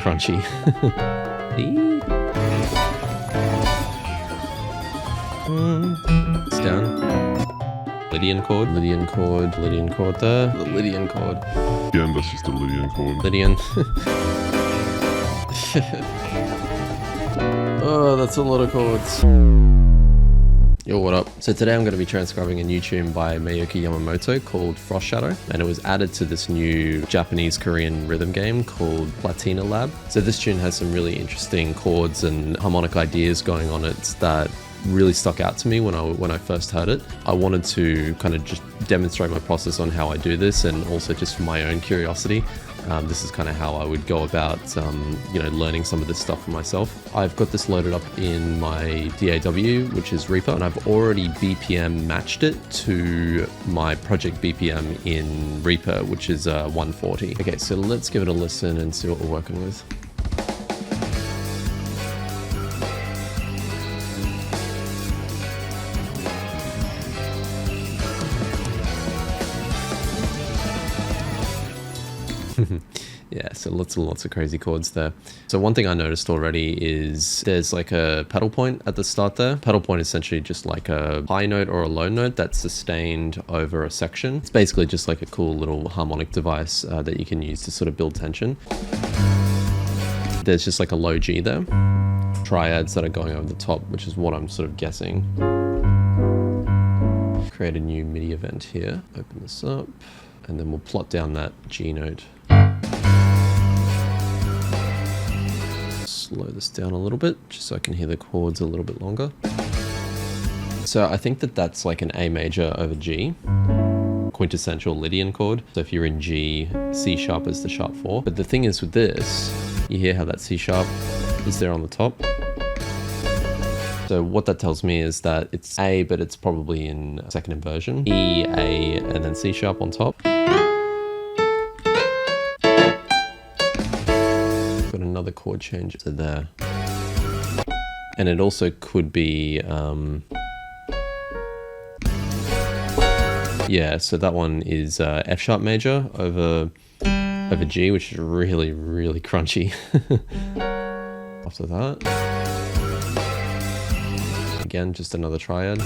crunchy. It's down. Lydian chord, Lydian chord, Lydian chord there, the Lydian chord. Again, that's just a Lydian chord. Lydian. Oh, that's a lot of chords. Yo, what up? So today I'm going to be transcribing a new tune by Maoki Yamamoto called Frost Shadow, and it was added to this new Japanese-Korean rhythm game called Platina Lab. So this tune has some really interesting chords and harmonic ideas going on it that really stuck out to me when I first heard it. I wanted to kind of just demonstrate my process on how I do this, and also just for my own curiosity. This is kind of how I would go about, learning some of this stuff for myself. I've got this loaded up in my DAW, which is Reaper, and I've already BPM matched it to my project BPM in Reaper, which is 140. Okay, so let's give it a listen and see what we're working with. Yeah, so lots and lots of crazy chords there. So one thing I noticed already is there's like a pedal point at the start there. Pedal point is essentially just like a high note or a low note that's sustained over a section. It's basically just like a cool little harmonic device that you can use to sort of build tension. There's just like a low G there. Triads that are going over the top, which is what I'm sort of guessing. Create a new MIDI event here. Open this up, and then we'll plot down that G note. Slow this down a little bit, just so I can hear the chords a little bit longer. So I think that that's like an A major over G, quintessential Lydian chord. So if you're in G, C sharp is the sharp 4. But the thing is with this, you hear how that C sharp is there on the top. So what that tells me is that it's A, but it's probably in second inversion. E, A, and then C sharp on top. Got another chord change to there. And it also could be, yeah, so that one is F sharp major over G, which is really, really crunchy. After that, again, just another triad.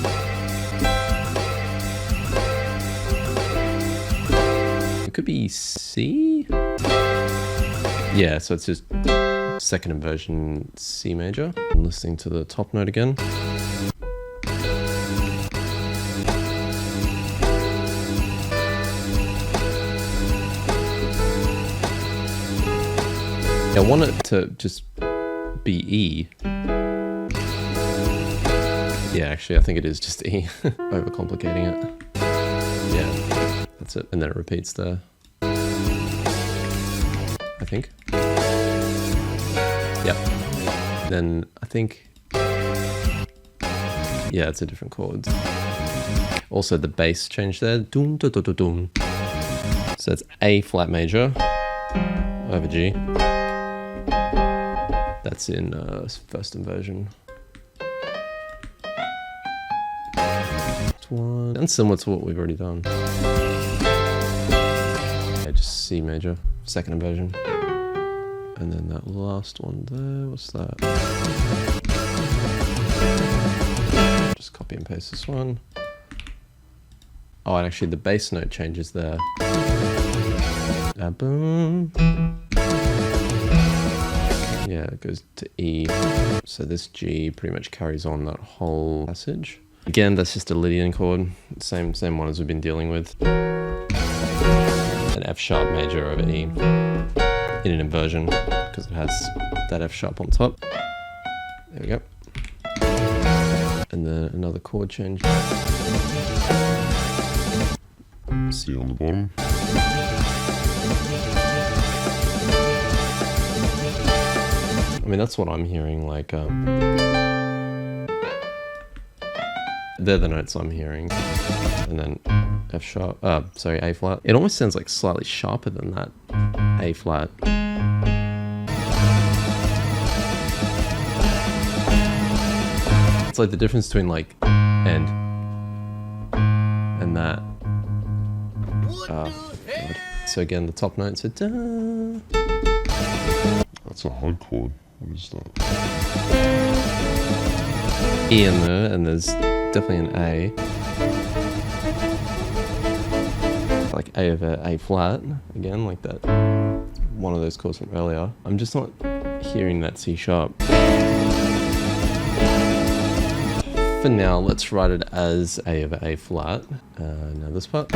It could be C? Yeah, so it's just second inversion C major. I'm listening to the top note again. I want it to just be E. Yeah, actually, I think it is just E. Overcomplicating it. Yeah, that's it. And then it repeats there. I think. Yep. Then I think, yeah, it's a different chord. Also the bass change there. Doom, do, do, do, doom. So it's A flat major over G. That's in first inversion. One. And similar to what we've already done. Yeah, just C major, second inversion. And then that last one there, what's that? Just copy and paste this one. Oh, and actually the bass note changes there. Boom. Yeah, it goes to E. So this G pretty much carries on that whole passage. Again, that's just a Lydian chord. Same one as we've been dealing with. An F sharp major over E. In an inversion, because it has that F sharp on top. There we go. And then another chord change. C on the bottom. I mean, that's what I'm hearing, like, they're the notes I'm hearing. And then F sharp, A flat. It almost sounds like slightly sharper than that A flat. It's like the difference between like and that. Oh, God. So again, the top notes are da. Let's It's a hard chord. What is that? E in there, and there's definitely an A. Like A over A flat, again, like that. One of those chords from earlier. I'm just not hearing that C sharp. For now, let's write it as A over A flat. Now this part.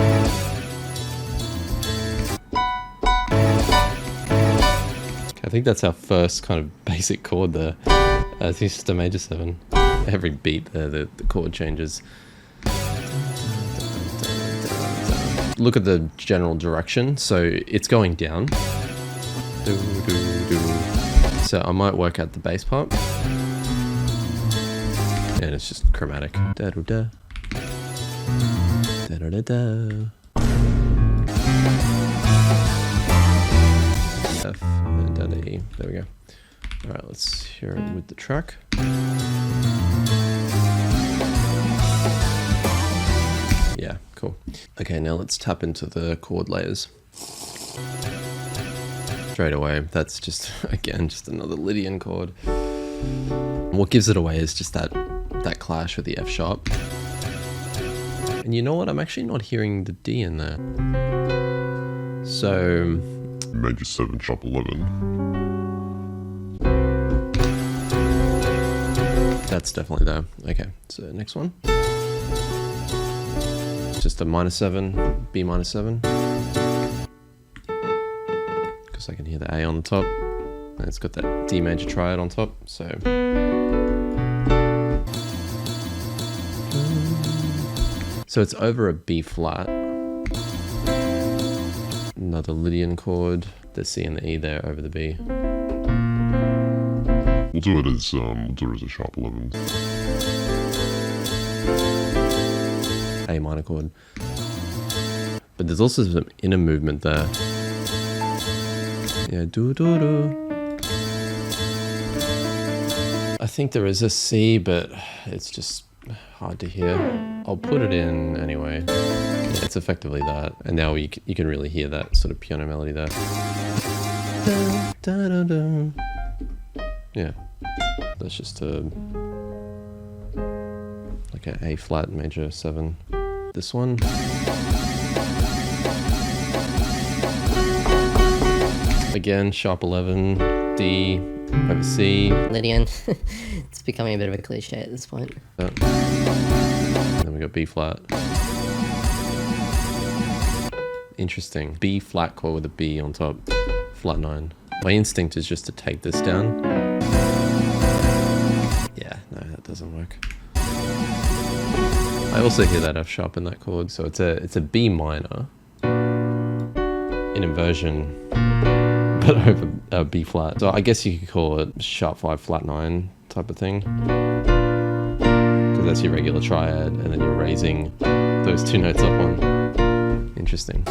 I think that's our first kind of basic chord there. I think it's just a major 7. Every beat there, the chord changes. Look at the general direction. So it's going down. So I might work out the bass part. And it's just chromatic. Da da da. Da da da da. F and then da E. There we go. Alright, let's hear it with the track. Yeah, cool. Okay, now let's tap into the chord layers. Straight away, that's just, again, just another Lydian chord. What gives it away is just that clash with the F sharp. And you know what? I'm actually not hearing the D in there. So... Major 7, sharp 11. That's definitely there. Okay, so next one. Just a minor 7, B minor 7. Because I can hear the A on the top. And it's got that D major triad on top, so... So it's over a B flat. Another Lydian chord. The C and the E there over the B. We'll do it as a sharp 11. A minor chord. But there's also some inner movement there. Yeah, do do do. I think there is a C, but it's just hard to hear. I'll put it in anyway. Yeah, it's effectively that. And now you can really hear that sort of piano melody there. Da, da, da, da. Yeah. That's just like an A flat major 7. This one. Again, sharp 11, D over C. Lydian. It's becoming a bit of a cliche at this point. And then we got B flat. Interesting. B flat chord with a B on top. Flat 9. My instinct is just to take this down. Yeah, no, that doesn't work. I also hear that F sharp in that chord, so it's a B minor in inversion, but over a B flat. So I guess you could call it sharp 5 flat 9 type of thing, because that's your regular triad, and then you're raising those two notes up one. Interesting.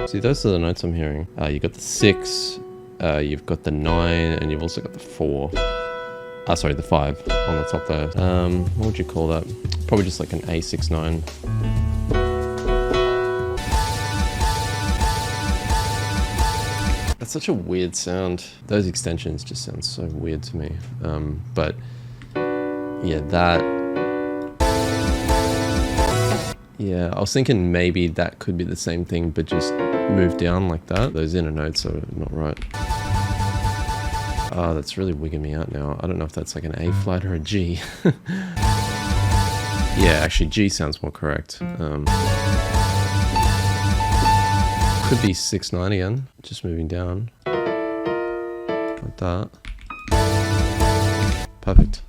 See, those are the notes I'm hearing. You've got the 6, you've got the 9, and you've also got the 4. Sorry, the 5 on the top there. What would you call that? Probably just like an A6-9. That's such a weird sound. Those extensions just sound so weird to me. But yeah, that... Yeah, I was thinking maybe that could be the same thing, but just move down like that. Those inner notes are not right. Oh, that's really wigging me out now. I don't know if that's like an A flat or a G. Yeah, actually G sounds more correct. Could be 6-9 again, just moving down. Like that. Perfect.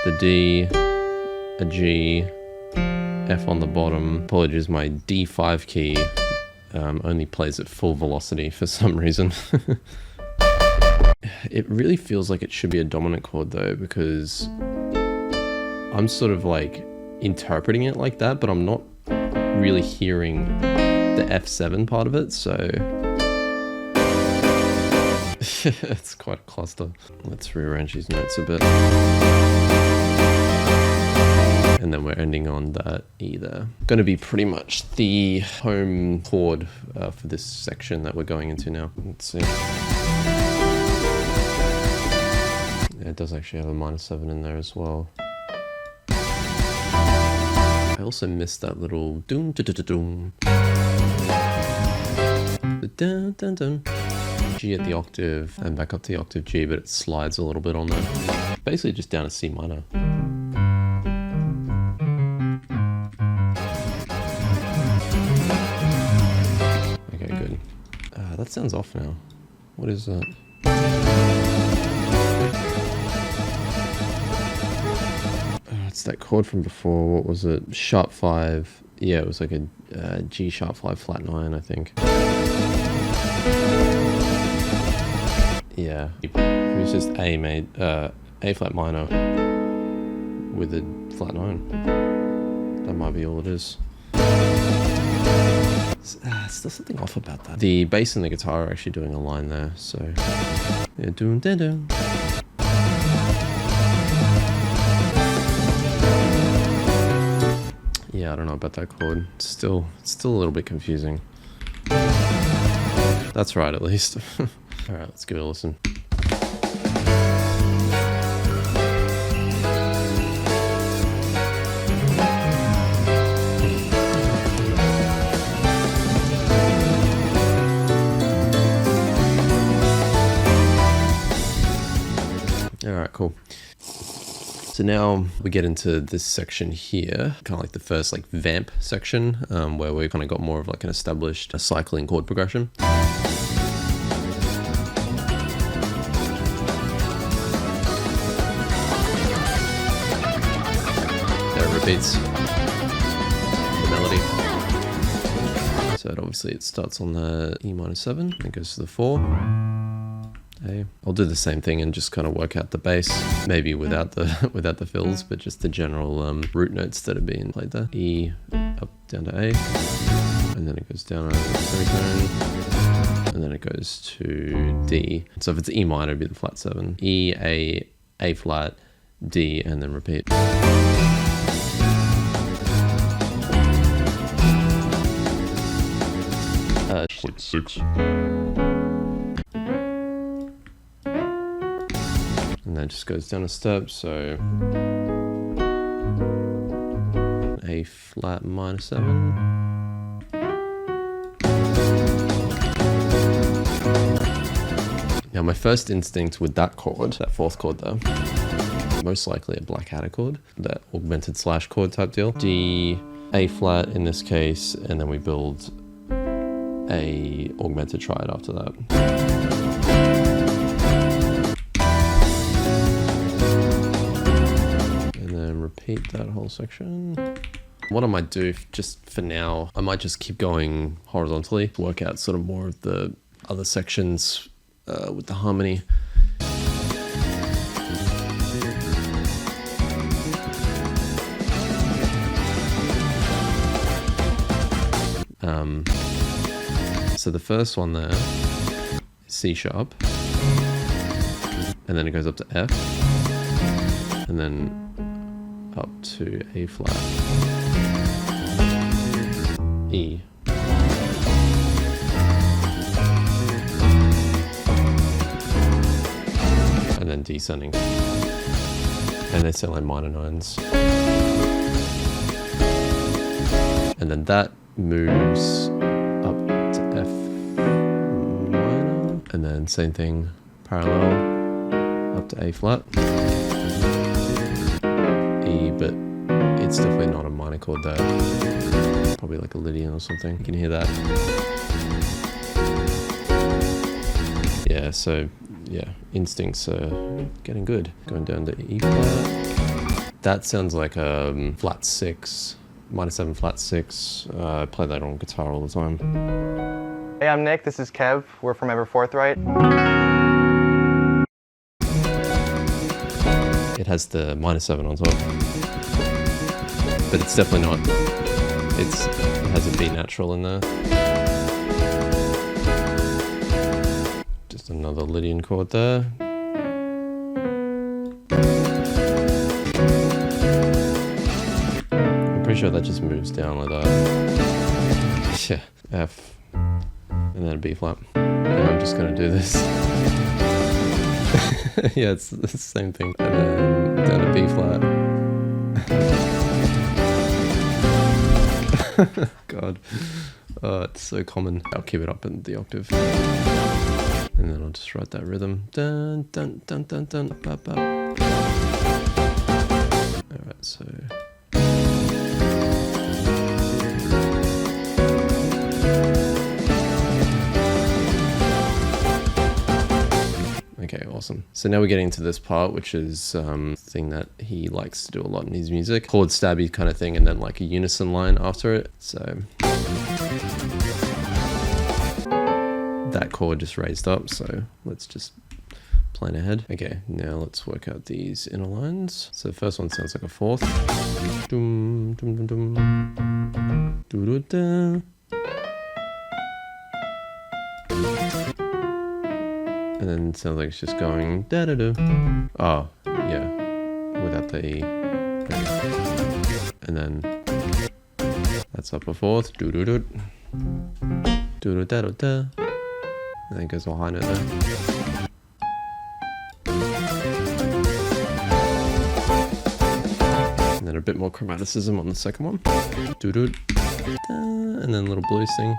The D, a G, F on the bottom. Apologies, my D5 key only plays at full velocity for some reason. It really feels like it should be a dominant chord though, because I'm sort of like interpreting it like that, but I'm not really hearing the F7 part of it, so It's quite a cluster. Let's rearrange these notes a bit. And then we're ending on that E there. Going to be pretty much the home chord for this section that we're going into now. Let's see. Yeah, it does actually have a -7 in there as well. I also missed that little doom da da da doom. The dun dun dun. G at the octave and back up to the octave G, but it slides a little bit on there. Basically just down to C minor. Okay, good. That sounds off now. What is that? It's that chord from before. What was it? Sharp 5. Yeah, it was like a G sharp 5 flat 9, I think. Yeah, it was just A flat minor with a flat 9. That might be all it is. Still something off about that. The bass and the guitar are actually doing a line there, so yeah, doom da doom. Yeah, I don't know about that chord. It's still a little bit confusing. That's right, at least. All right, let's give it a listen. All right, cool. So now we get into this section here, kind of like the first like vamp section, where we kind of got more of like an established cycling chord progression. There it repeats the melody. So obviously it starts on the E-7, and goes to the 4. A. I'll do the same thing and just kind of work out the bass, maybe without the fills, but just the general root notes that are being played there. E up down to A, and then it goes down a semitone, and then it goes to D. So if it's E minor, it'd be the flat 7. E, A flat, D, and then repeat. Like 6. And then it just goes down a step, so A flat -7. Now my first instinct with that chord, that 4th chord there, most likely a Blackadder chord, that augmented slash chord type deal. D, A flat in this case, and then we build a augmented triad after that. Repeat that whole section. What I might do, just for now, I might just keep going horizontally, work out sort of more of the other sections with the harmony. So the first one there is C sharp, and then it goes up to F, and then up to A flat, E, and then descending, and they sound like minor 9s, and then that moves up to F minor, and then same thing, parallel, up to A flat. But it's definitely not a minor chord there. Probably like a Lydian or something. You can hear that. Yeah, so yeah, instincts are getting good. Going down to E flat. That sounds like a flat 6, -7 flat 6. I play that on guitar all the time. Hey, I'm Nick. This is Kev. We're from Ever Forthright. It has the -7 on top. But it's definitely not, it has a B natural in there. Just Just another Lydian chord there. I'm pretty sure that just moves down like that. Yeah, F, and then a B flat. And I'm just gonna do this. Yeah, it's the same thing. And then down to B flat. God, oh, it's so common. I'll keep it up in the octave. And then I'll just write that rhythm. Dun, dun, dun, dun, dun, ba, ba. Alright, so. Okay, awesome. So now we're getting to this part, which is thing that he likes to do a lot in his music. Chord stabby kind of thing, and then like a unison line after it. So that chord just raised up, so let's just plan ahead. Okay, now let's work out these inner lines. So the first one sounds like a fourth. Dum, dum, dum, dum. Doo, doo, da. And then it sounds like it's just going da da da. Oh, yeah, without the E. And then that's up a fourth. Doo doo doo. Doo doo da da da. And then it goes all high note there. And then a bit more chromaticism on the second one. Doo doo. Da. And then a little blues thing.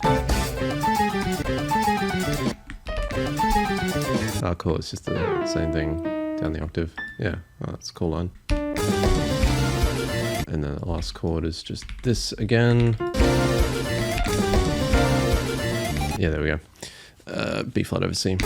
Oh, cool, it's just the same thing down the octave. Yeah, oh, that's a cool line. And then the last chord is just this again. Yeah, there we go. B flat over C.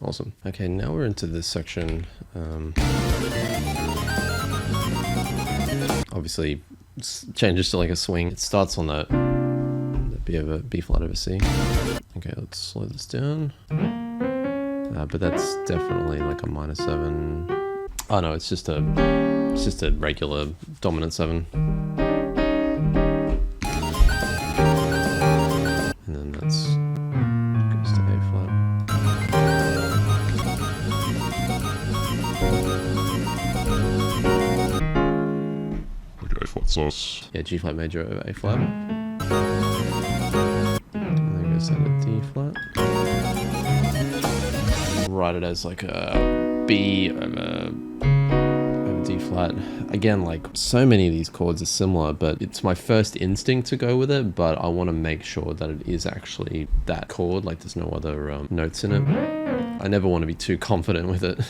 Awesome. Okay, now we're into this section. Obviously changes to like a swing. It starts on the B flat over C. Okay, let's slow this down. But that's definitely like a minor 7. Oh no, it's just a regular dominant 7. And then that's goes to A flat. A flat sus. Yeah, G flat major over A flat. And then goes down to D flat. Write it as like a B over D flat. Again, like so many of these chords are similar, but it's my first instinct to go with it, but I want to make sure that it is actually that chord, like there's no other notes in it. I never want to be too confident with it.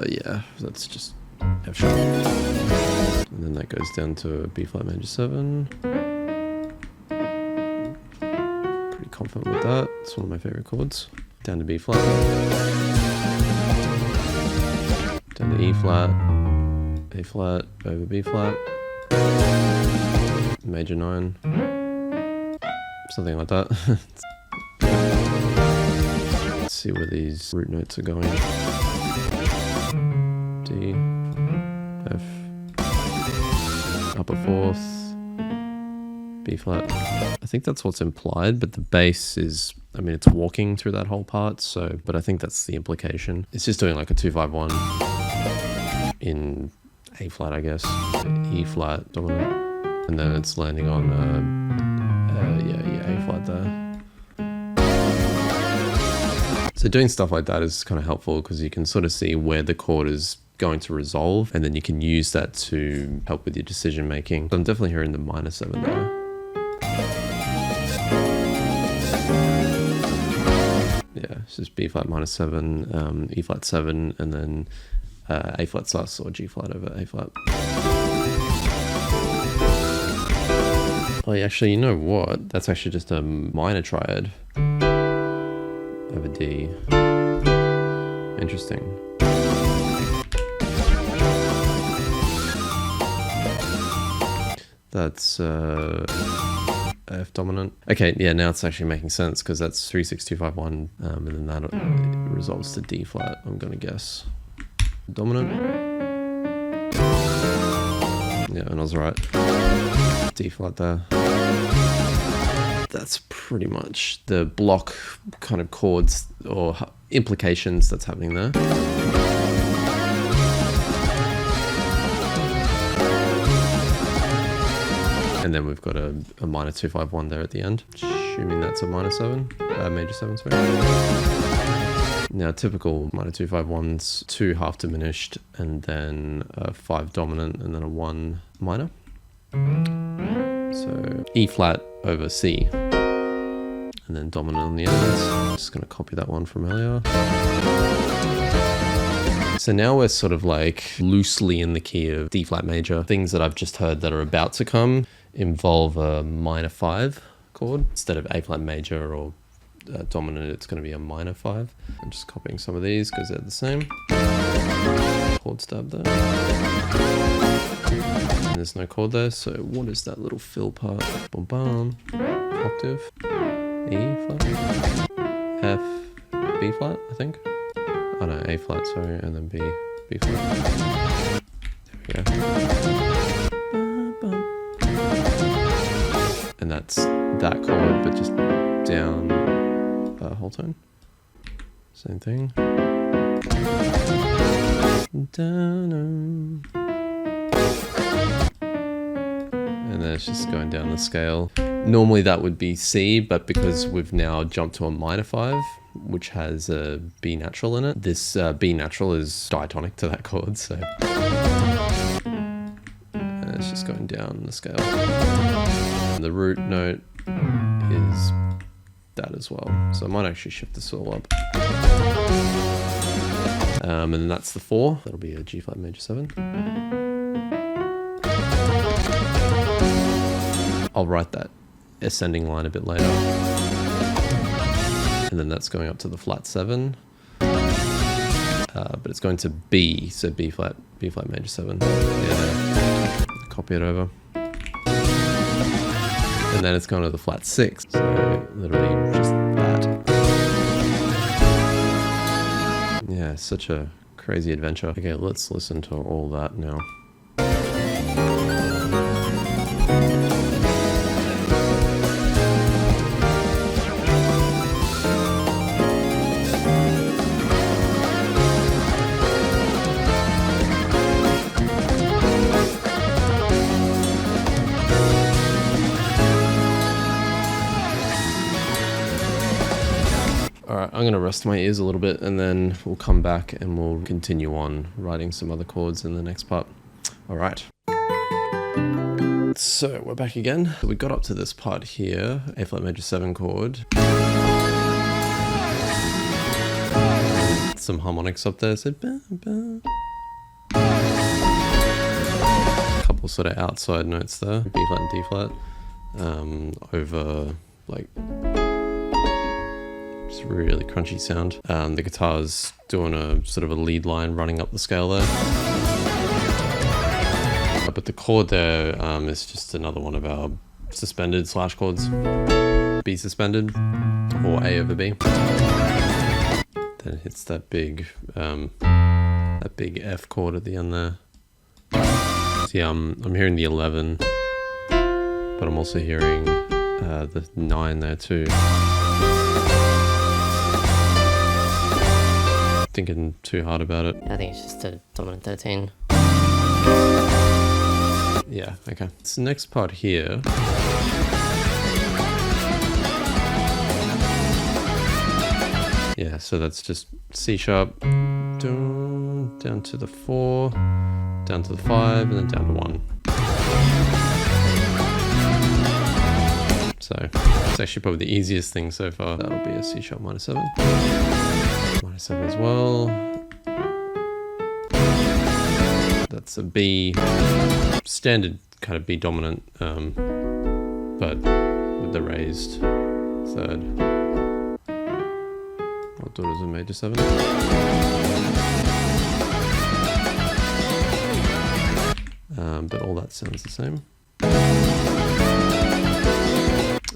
Yeah, that's just F sharp. And then that goes down to B flat major 7. Pretty confident with that. It's one of my favorite chords. Down to B flat. Down to E flat. A flat over B flat. Major 9. Something like that. Let's see where these root notes are going. D, F, upper fourth, B flat. I think that's what's implied, but the bass is, I mean, it's walking through that whole part, so, but I think that's the implication. It's just doing like a 2-5-1 in A flat, I guess, E flat dominant, and then it's landing on, yeah, A flat there. So doing stuff like that is kind of helpful because you can sort of see where the chord is going to resolve, and then you can use that to help with your decision making. So I'm definitely hearing the minor 7 there. Yeah, it's just B flat minor 7, E flat 7, and then A flat sus or G flat over A flat. Oh, yeah, actually, you know what? That's actually just a minor triad over D. Interesting. That's a F dominant. Okay, yeah, now it's actually making sense because that's 3, 6, 2, 5, 1, and then that resolves to D flat, I'm gonna guess. Dominant. Yeah, and I was right. D flat there. That's pretty much the block kind of chords or implications that's happening there. And then we've got a minor 2, 5, 1 there at the end, assuming that's a minor 7, major 7, sorry. Now typical minor 2, 5, 1's 2 half diminished, and then a 5 dominant, and then a 1 minor. So E flat over C, and then dominant on the end. Just gonna copy that one from earlier. So now we're sort of like loosely in the key of D flat major. Things that I've just heard that are about to come involve a minor 5 chord. Instead of A flat major or dominant, it's going to be a minor 5. I'm just copying some of these because they're the same. Chord stab there. And there's no chord there, so what is that little fill part? Boom, bum. Octave. E flat. F, B flat, I think. Oh no, A flat, sorry, and then B flat. There we go. And that's that chord, but just down whole tone. Same thing. And then it's just going down the scale. Normally that would be C, but because we've now jumped to a minor 5, which has a B natural in it, this B natural is diatonic to that chord, so it's just going down the scale. And the root note is that as well, so I might actually shift this all up. And then that's the 4, that'll be a G flat major 7. I'll write that ascending line a bit later. And then that's going up to the flat 7. But it's going to B, so B flat major 7. Yeah, copy it over. And then it's going to the flat 6, so literally just that. Yeah, such a crazy adventure. Okay, let's listen to all that now. Alright, I'm going to rest my ears a little bit and then we'll come back and we'll continue on writing some other chords in the next part. Alright. So we're back again. We got up to this part here, A flat major 7 chord. Some harmonics up there, so a couple sort of outside notes there, B flat and D flat, over like just really crunchy sound. The guitar's doing a sort of a lead line running up the scale there. But the chord there is just another one of our suspended slash chords. B suspended, or A over B. Then it hits that big F chord at the end there. See, I'm hearing the 11, but I'm also hearing the 9 there too. Thinking too hard about it. I think it's just a dominant 13. Yeah, okay. So the next part here. Yeah, so that's just C sharp, down to the 4, down to the 5, and then down to 1. So it's actually probably the easiest thing so far. That'll be a C sharp minor 7. Minor 7 as well. That's a B, standard kind of B dominant, but with the raised third. I'll do it as a major 7. But all that sounds the same.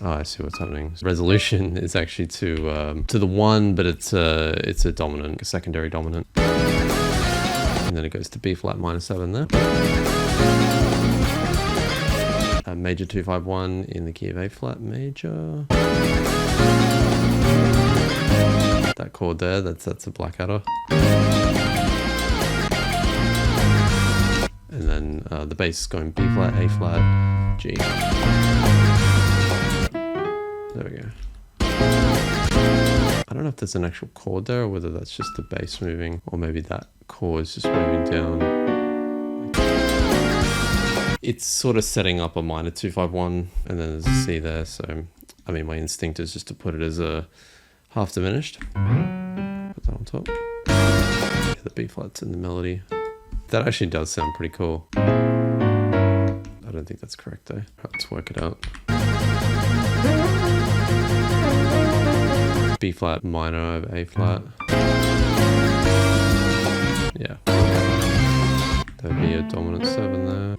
Oh, I see what's happening. Resolution is actually to the 1, but it's a dominant, a secondary dominant. And then it goes to B flat minor 7 there. Major 251 in the key of A flat major. That chord there, that's a Blackadder. And then the bass is going B flat, A flat, G. There we go. I don't know if there's an actual chord there or whether that's just the bass moving, or maybe that chord is just moving down. It's sort of setting up a minor 251 and then there's a C there. So, I mean, my instinct is just to put it as a half diminished. Put that on top. Yeah, the B flat's in the melody. That actually does sound pretty cool. I don't think that's correct though. Let's work it out. B flat minor over A flat. Yeah. There'd be a dominant 7 there.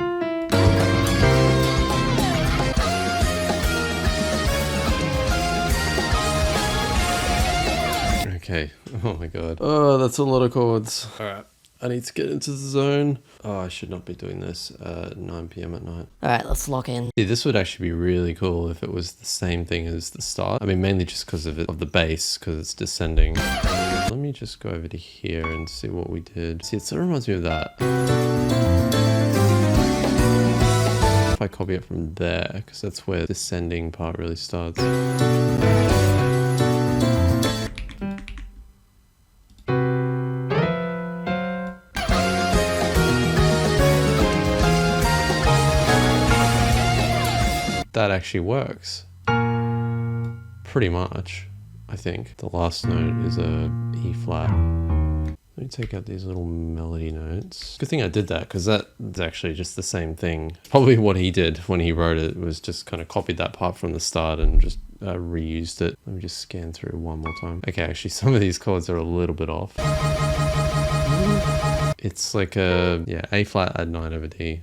Okay. Oh my god. Oh, that's a lot of chords. Alright. I need to get into the zone. Oh, I should not be doing this at 9 PM at night. Alright, let's lock in. See, this would actually be really cool if it was the same thing as the start. I mean, mainly just because of the bass, because it's descending. Let me just go over to here and see what we did. See, it sort of reminds me of that. If I copy it from there, because that's where the descending part really starts. That actually works. Pretty much, I think. The last note is a E flat. Let me take out these little melody notes. Good thing I did that, because that's actually just the same thing. Probably what he did when he wrote it was just kind of copied that part from the start and just reused it. Let me just scan through one more time. Okay, actually some of these chords are a little bit off. It's like a, yeah, A flat add 9 over D.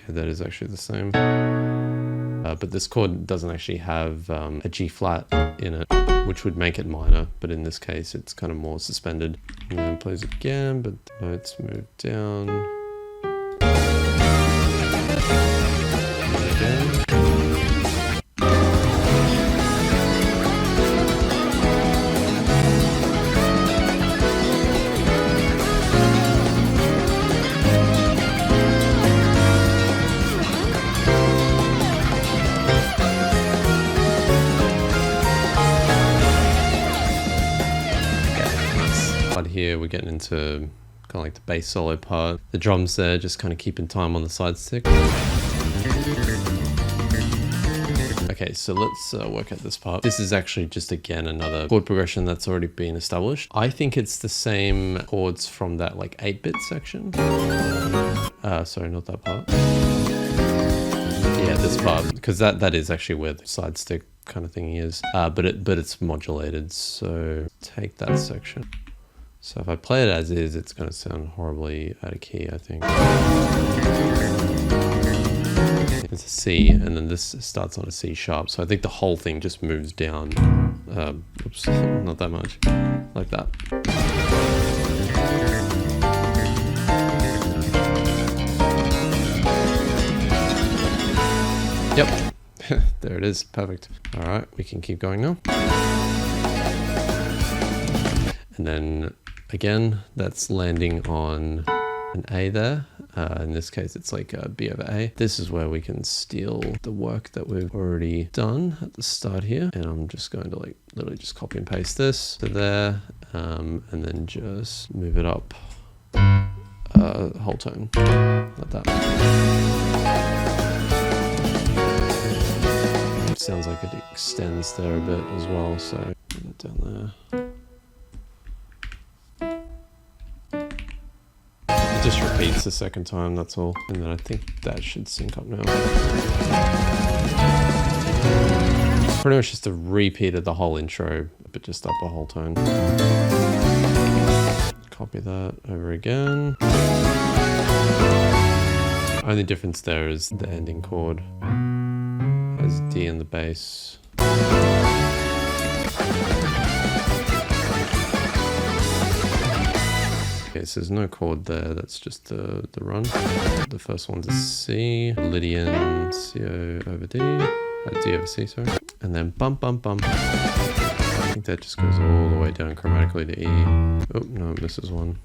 That is actually the same. But this chord doesn't actually have a G flat in it, which would make it minor, but in this case it's kind of more suspended. And then it plays again, but the notes move down. And again. Here we're getting into kind of like the bass solo part. The drums there just kind of keeping time on the side stick. Okay, so let's work out this part. This is actually just again another chord progression that's already been established. I think it's the same chords from that like 8-bit section. Sorry, not that part. Yeah, this part, because that is actually where the side stick kind of thing is. But it's modulated. So take that section. So if I play it as is, it's going to sound horribly out of key, I think. It's a C, and then this starts on a C sharp. So I think the whole thing just moves down. Oops, not that much. Like that. Yep. There it is. Perfect. All right, we can keep going now. And then again, that's landing on an A there. In this case, it's like a B over A. This is where we can steal the work that we've already done at the start here. And I'm just going to like literally just copy and paste this to there, and then just move it up whole tone like that. It sounds like it extends there a bit as well, so down there. It just repeats the second time, that's all. And then I think that should sync up now. Pretty much just a repeat of the whole intro, but just up a whole tone. Copy that over again. Only difference there is the ending chord has D in the bass. Okay, so there's no chord there, that's just the run. The first one's a C, Lydian, C over D, D over C, sorry. And then bump, bump, bump. I think that just goes all the way down chromatically to E. Oh, no, this is one.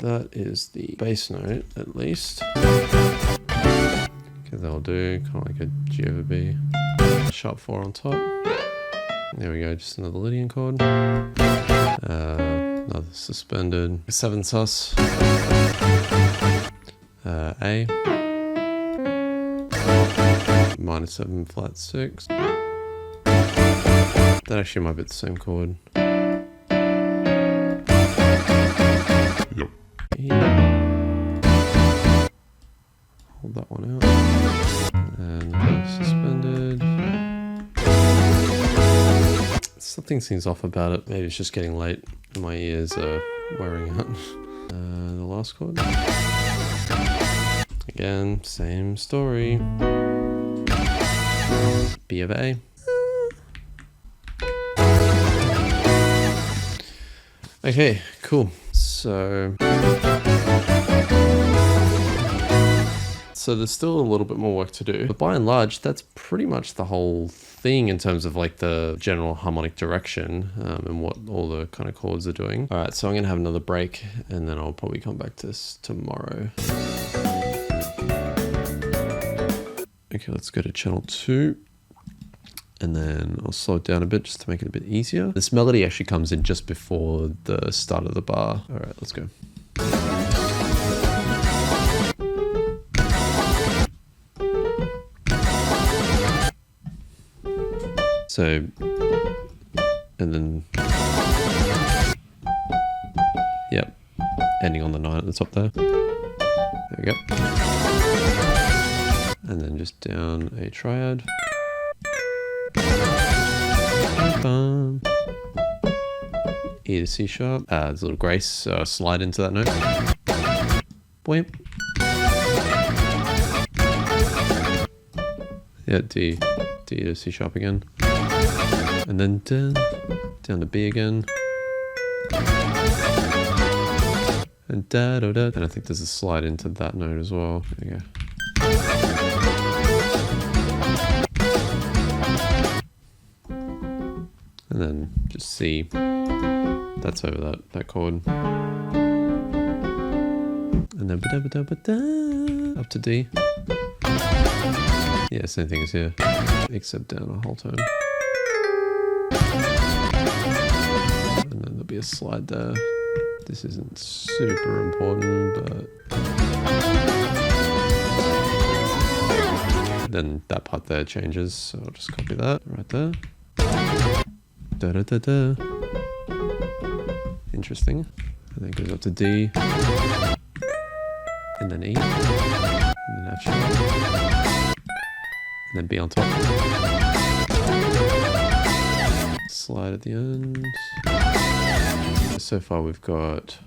That is the bass note, at least. Okay, that'll do, kind of like a G over B. Sharp 4 on top. There we go, just another Lydian chord. Another suspended 7 sus. A. Minor 7 flat 6. That actually might be the same chord. Yep. E. Hold that one out. And suspended. Something seems off about it. Maybe it's just getting late. My ears are wearing out. The last chord. Again, same story. B of A. Okay, cool. So there's still a little bit more work to do, but by and large, that's pretty much the whole thing in terms of like the general harmonic direction and what all the kind of chords are doing. All right, so I'm gonna have another break and then I'll probably come back to this tomorrow. Okay, let's go to channel 2. And then I'll slow it down a bit just to make it a bit easier. This melody actually comes in just before the start of the bar. All right, let's go. So, and then, yep, ending on the 9 at the top there. There we go. And then just down a triad. E to C sharp. There's a little grace, slide into that note. Boing. Yeah, D to C sharp again. And then down to B again. And da da da. And I think there's a slide into that note as well. There you go. And then just C, that's over that chord. And then ba-da-ba-da-ba-da, up to D. Yeah, same thing as here, except down a whole tone. And then there'll be a slide there. This isn't super important, but then that part there changes, so I'll just copy that right there. Da da da da. Interesting. And then it goes up to D. And then E. And then F sharp. And then B on top. Slide at the end. So far we've got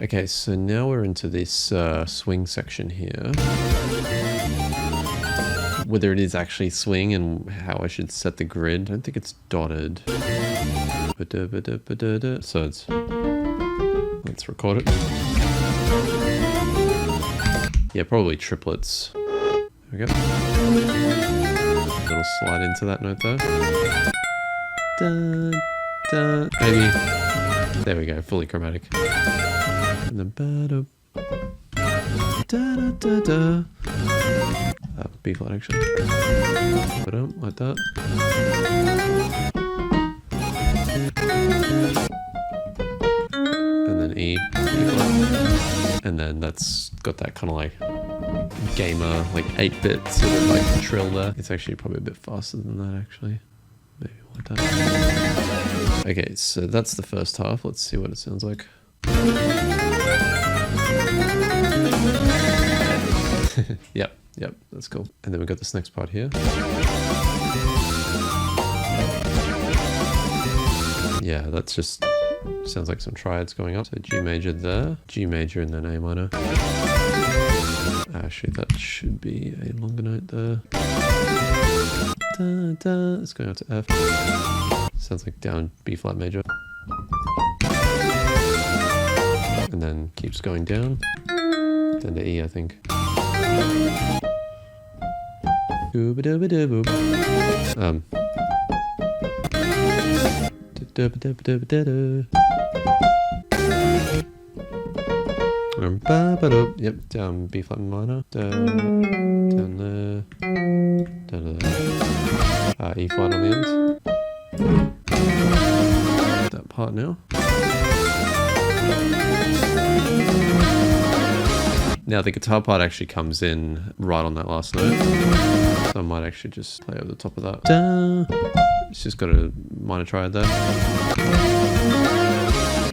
okay, so now we're into this swing section here. Whether it is actually swing and how I should set the grid, I don't think it's dotted. So it's, let's record it. Yeah, probably triplets. There we go. Little slide into that note there. Da, da, maybe. There we go, fully chromatic. And then ba-da, da-da-da-da. B flat actually. Ba-dum, like that. And then E flat. And then that's got that kind of like gamer, like 8-bit sort of like trill there. It's actually probably a bit faster than that actually. Maybe like that. Okay, so that's the first half. Let's see what it sounds like. Yep, that's cool. And then we got this next part here. Yeah, that's just sounds like some triads going up. So G major there, G major and then A minor. Actually, that should be a longer note there. Da, da. It's going up to F. Sounds like down B flat major. And then keeps going down. Then to E, I think. Yep, down B flat minor, down there, down there. E flat on the end. That part now. Now the guitar part actually comes in right on that last note, so I might actually just play over the top of that. Da. It's just got a minor triad there.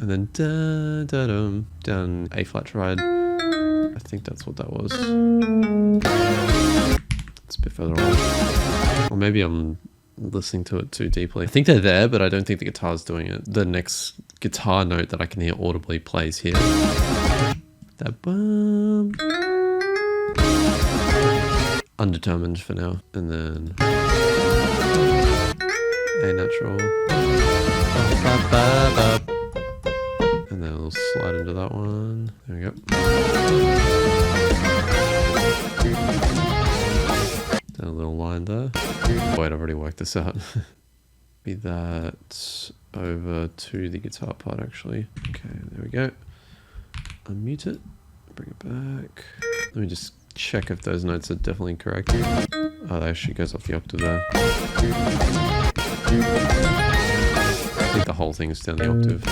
And then da, da, dum, down A flat triad. I think that's what that was. It's a bit further on. Or maybe I'm listening to it too deeply. I think they're there, but I don't think the guitar's doing it. The next guitar note that I can hear audibly plays here. That bum. Undetermined for now. And then A natural. And then we'll slide into that one. There we go. Then a little line there. Wait, I've already worked this out. Be that over to the guitar part actually. Okay, there we go. Unmute it. Bring it back. Let me just check if those notes are definitely correct. Oh, that actually goes off the octave there. I think the whole thing is down the octave.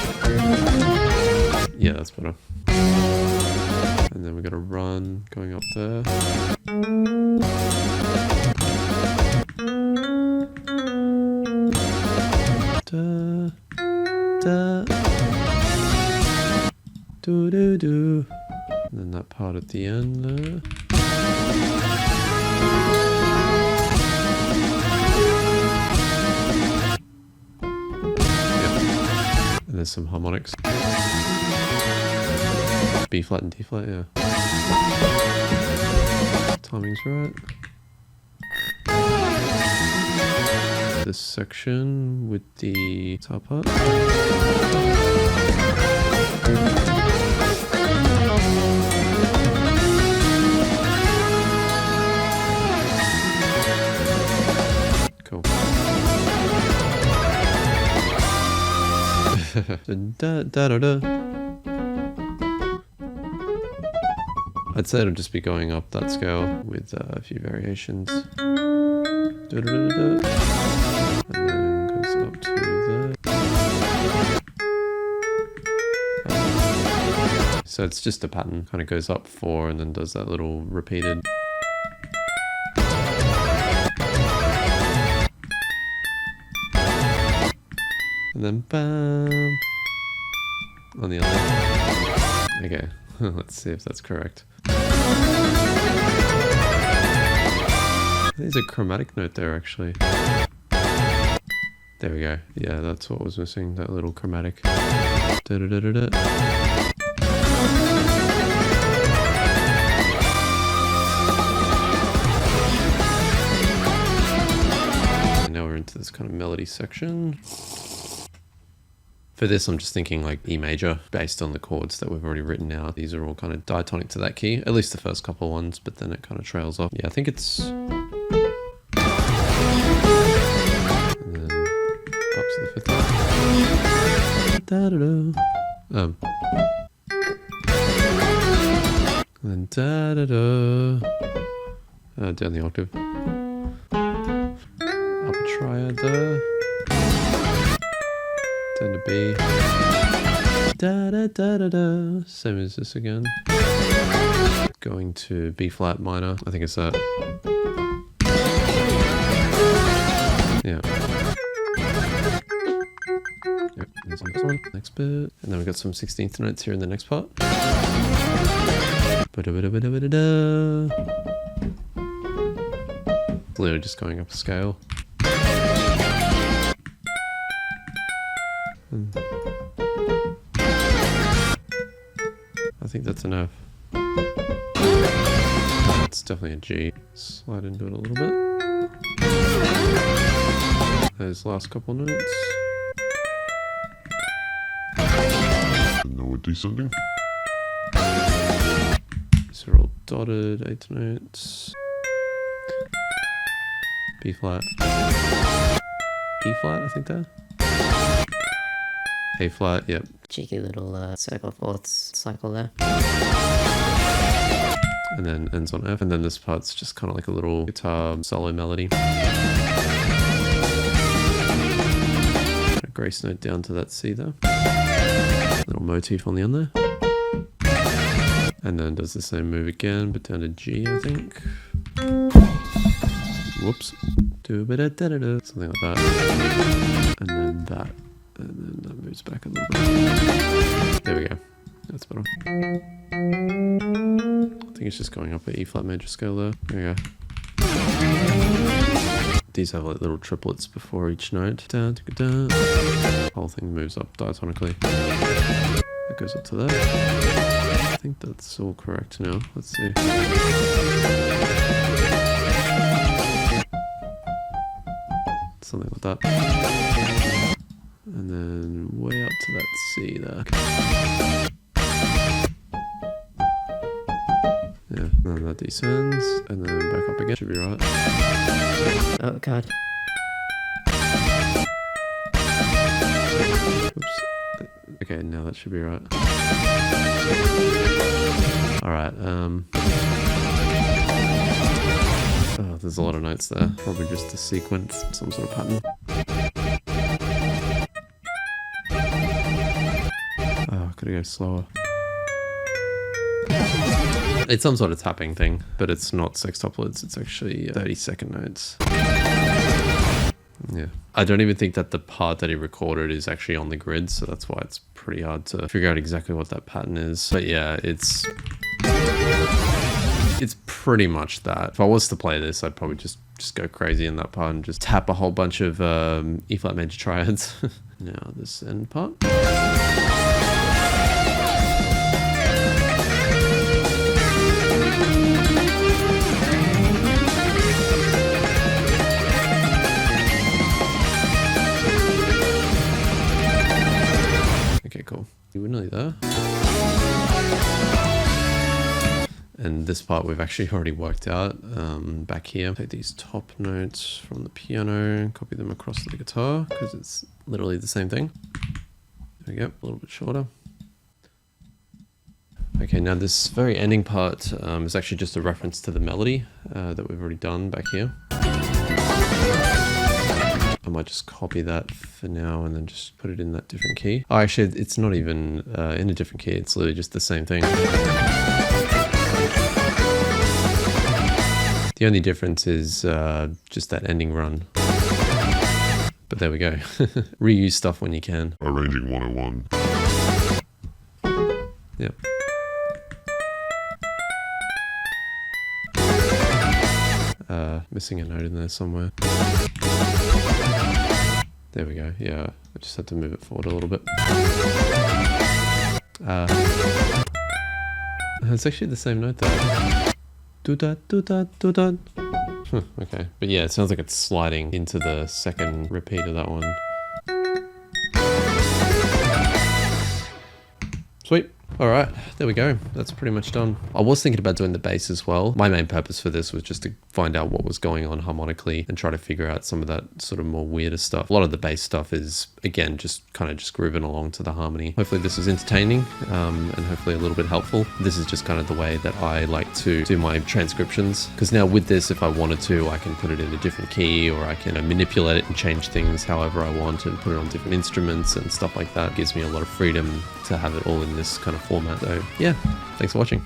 Yeah, that's better. And then we got a run going up there. Da, da. Do do do. And then that part at the end there. And there's some harmonics. B flat and D flat, yeah. Timing's right. This section with the top part. Cool. Da, da, da, da. I'd say it'll just be going up that scale with a few variations. Da, da, da, da. And then goes up to there. So it's just a pattern, kind of goes up 4 and then does that little repeated. And then bam on the other. Okay, let's see if that's correct. There's a chromatic note there actually. There we go. Yeah, that's what was missing, that little chromatic. Da -da -da -da -da. And now we're into this kind of melody section. For this, I'm just thinking like E major, based on the chords that we've already written out. These are all kind of diatonic to that key, at least the first couple ones, but then it kind of trails off. Yeah, I think it's... And then up to the 5th one. Da-da-da. And then da-da-da. Down the octave. Up a triad there. Down to B. Da da da da da. Same as this again. Going to B flat minor. I think it's that. Yeah. Yep. There's the next one. Next bit. And then we got some 16th notes here in the next part. Ba-da-ba-da-ba-da-ba-da. It's literally just going up a scale. I think that's an F. It's definitely a G. Slide into it a little bit. Those last couple notes. Now we're descending. These are all dotted, 8 notes. B flat. E flat, I think there. A flat, yep. Cheeky little circle fourths cycle there. And then ends on F, and then this part's just kind of like a little guitar solo melody. A grace note down to that C there. Little motif on the end there. And then does the same move again, but down to G, I think. Whoops. Something like that. And then that. And then that moves back a little bit. There we go. That's better. I think it's just going up an E flat major scale there. There we go. These have like little triplets before each note. The whole thing moves up diatonically. That goes up to there. I think that's all correct now. Let's see. Something like that. And then way up to that C there. Yeah, and then that descends, and then back up again. Should be right. Oh god. Oops. Okay, now that should be right. Alright, oh, there's a lot of notes there. Probably just a sequence, some sort of pattern. Oh, gotta go slower. It's some sort of tapping thing, but it's not sextuplets, it's actually 30-second notes. Yeah. I don't even think that the part that he recorded is actually on the grid, so that's why it's pretty hard to figure out exactly what that pattern is. But yeah, it's pretty much that. If I was to play this, I'd probably just go crazy in that part and just tap a whole bunch of E flat major triads. Now this end part. Okay, cool. We're nearly there. And this part we've actually already worked out back here. Take these top notes from the piano, copy them across to the guitar because it's literally the same thing. There we go, a little bit shorter. Okay, now this very ending part is actually just a reference to the melody that we've already done back here. I might just copy that for now and then just put it in that different key. Oh, actually, it's not even in a different key. It's literally just the same thing. The only difference is just that ending run. But there we go. Reuse stuff when you can. Arranging 101. Yep. Missing a note in there somewhere. There we go. Yeah, I just had to move it forward a little bit. It's actually the same note there. Do-da, do-da, do-da. Okay, but yeah, it sounds like it's sliding into the second repeat of that one. Sweet. Alright, there we go. That's pretty much done. I was thinking about doing the bass as well. My main purpose for this was just to find out what was going on harmonically and try to figure out some of that sort of more weirder stuff. A lot of the bass stuff is, again, just kind of just grooving along to the harmony. Hopefully this is entertaining and hopefully a little bit helpful. This is just kind of the way that I like to do my transcriptions. Because now with this, if I wanted to, I can put it in a different key or I can manipulate it and change things however I want and put it on different instruments and stuff like that. It gives me a lot of freedom to have it all in this kind of format. So yeah, thanks for watching.